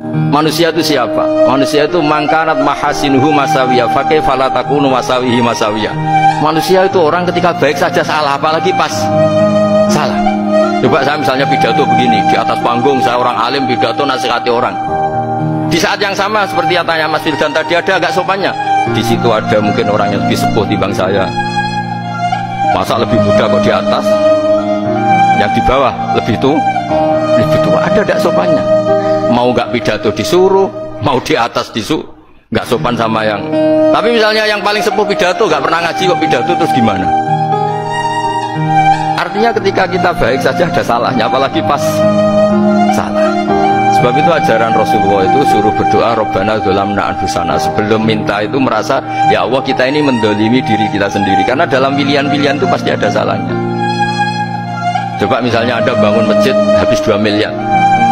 Manusia itu siapa? Manusia itu mangkanat mahasinuhu masawiyah fakih falatakunu masawihi masawiyah. Manusia itu orang ketika baik saja salah, apalagi pas salah. Coba saya misalnya pidato begini, di atas panggung saya orang alim pidato nasihati orang. Di saat yang sama seperti yang tanya Mas Wildan tadi, ada agak sopannya. Di situ ada mungkin orang yang lebih sepuh timbang saya. Masa lebih muda kok di atas? Yang di bawah lebih tua, ada agak sopannya. Mau nggak pidato disuruh, mau di atas disuruh, nggak sopan sama yang. Tapi misalnya yang paling sepuh pidato nggak pernah ngaji kok pidato, terus gimana? Artinya ketika kita baik saja ada salahnya, apalagi pas salah. Sebab itu ajaran Rasulullah itu suruh berdoa Rabbana dzolamna anfusana. Sebelum minta itu merasa ya Allah kita ini mendolimi diri kita sendiri, karena dalam pilihan-pilihan itu pasti ada salahnya. Coba misalnya Anda bangun masjid habis 2 miliar,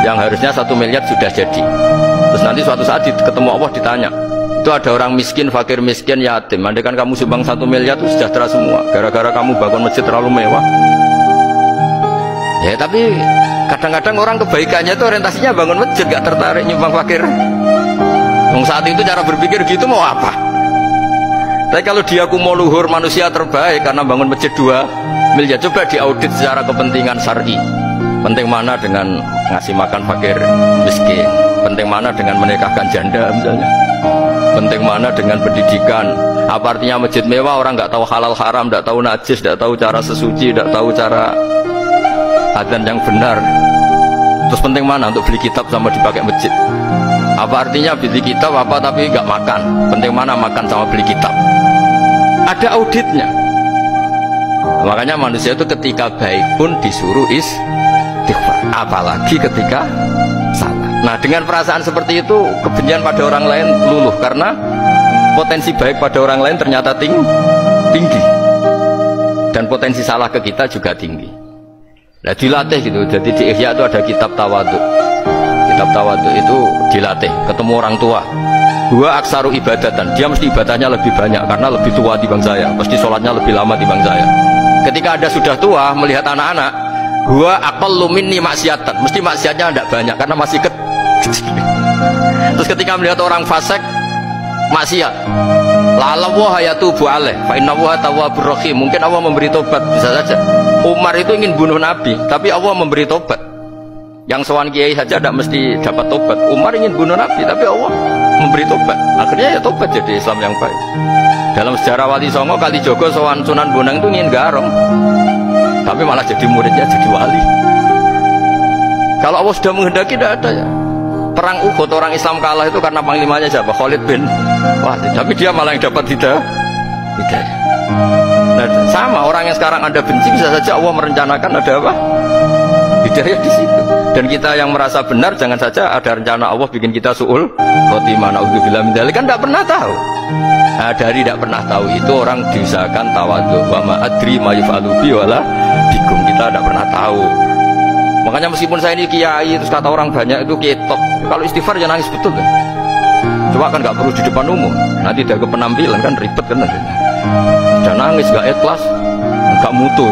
yang harusnya 1 miliar sudah jadi. Terus nanti suatu saat ketemu Allah ditanya, itu ada orang miskin, fakir miskin, yatim. Andai kan kamu sumbang 1 miliar itu sejahtera semua, gara-gara kamu bangun masjid terlalu mewah. Ya tapi kadang-kadang orang kebaikannya itu orientasinya bangun masjid, gak tertarik nyumbang fakir. Saat itu cara berpikir gitu mau apa? Tapi kalau dia kumuluhur manusia terbaik karena bangun masjid 2 miliar, coba diaudit secara kepentingan syar'i. Penting mana dengan ngasih makan fakir miskin? Penting mana dengan menikahkan janda misalnya? Penting mana dengan pendidikan? Apa artinya masjid mewah orang nggak tahu halal haram, nggak tahu najis, nggak tahu cara sesuci, nggak tahu cara adzan yang benar? Terus penting mana untuk beli kitab sama dipakai masjid? Apa artinya beli kitab apa tapi nggak makan? Penting mana makan sama beli kitab? Ada auditnya. Makanya manusia itu ketika baik pun disuruh istighfar, apalagi ketika salah. Nah dengan perasaan seperti itu kebencian pada orang lain luluh, karena potensi baik pada orang lain ternyata tinggi, dan potensi salah ke kita juga tinggi. Nah dilatih gitu. Jadi di Ihya itu ada kitab tawadhu. Kitab tawadhu itu dilatih ketemu orang tua. Gua aksaru ibadatan, dia mesti ibadahnya lebih banyak karena lebih tua dibanding saya, mesti sholatnya lebih lama dibanding saya. Ketika Anda sudah tua melihat anak-anak, gua aqallu minni maksiatan, mesti maksiatnya tidak banyak karena masih kecil. Terus ketika melihat orang fasik maksiat, la wa yatubu alaih fa inna wa tawwabur rahim, mungkin Allah memberi tobat. Bisa saja Umar itu ingin bunuh Nabi, tapi Allah memberi tobat. Yang sowan kiai saja tidak mesti dapat tobat. Umar ingin bunuh Nabi, tapi Allah memberi tobat. Akhirnya ya tobat jadi Islam yang baik. Dalam sejarah Wali Songo, Kalijogo sowan Sunan Bonang itu ingin garong, tapi malah jadi muridnya jadi wali. Kalau Allah sudah menghendaki tidak ada ya. Perang Uhud orang Islam kalah itu karena panglimanya siapa? Khalid bin Walid. Tapi dia malah yang dapat hidayah. Nah, sama orang yang sekarang Anda benci, bisa saja Allah merencanakan ada apa? Hidayah di situ. Dan kita yang merasa benar, jangan saja ada rencana Allah bikin kita su'ul khotimah, na'udzubillah min dzalik, kan tidak pernah tahu. Nah, dari tidak pernah tahu itu orang diusahakan tawadhu. Wa ma adri ma yuf'alu bi wala bikum, kita tidak pernah tahu. Makanya meskipun saya ini kiai, terus kata orang banyak itu ketok, kalau istighfar jangan nangis betul kan? Coba kan nggak perlu di depan umum, nanti ada ke penampilan kan ribet kan, dan nangis nggak ikhlas, nggak mutu.